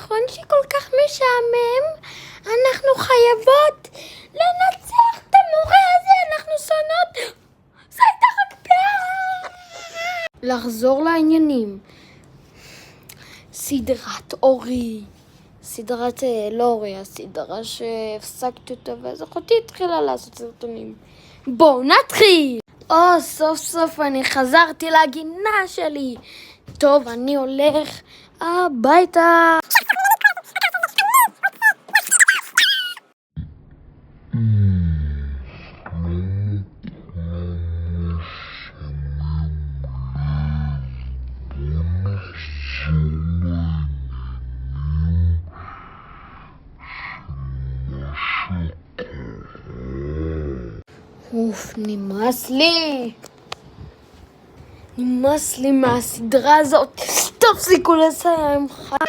נכון שכל כך משעמם? אנחנו חייבות לנצח את המורה הזה, אנחנו שונאות. זה הייתה רק פעם. לחזור לעניינים. סדרת אורי. סדרת לא אורי, הסדרה שהפסקתי אותה, ואז אחותי התחילה לעשות סרטונים. בואו נתחיל! סוף סוף אני חזרתי לגינה שלי. טוב, אני הולך הביתה. נמאס לי מהסדרה הזאת. תפסיקו לסיים.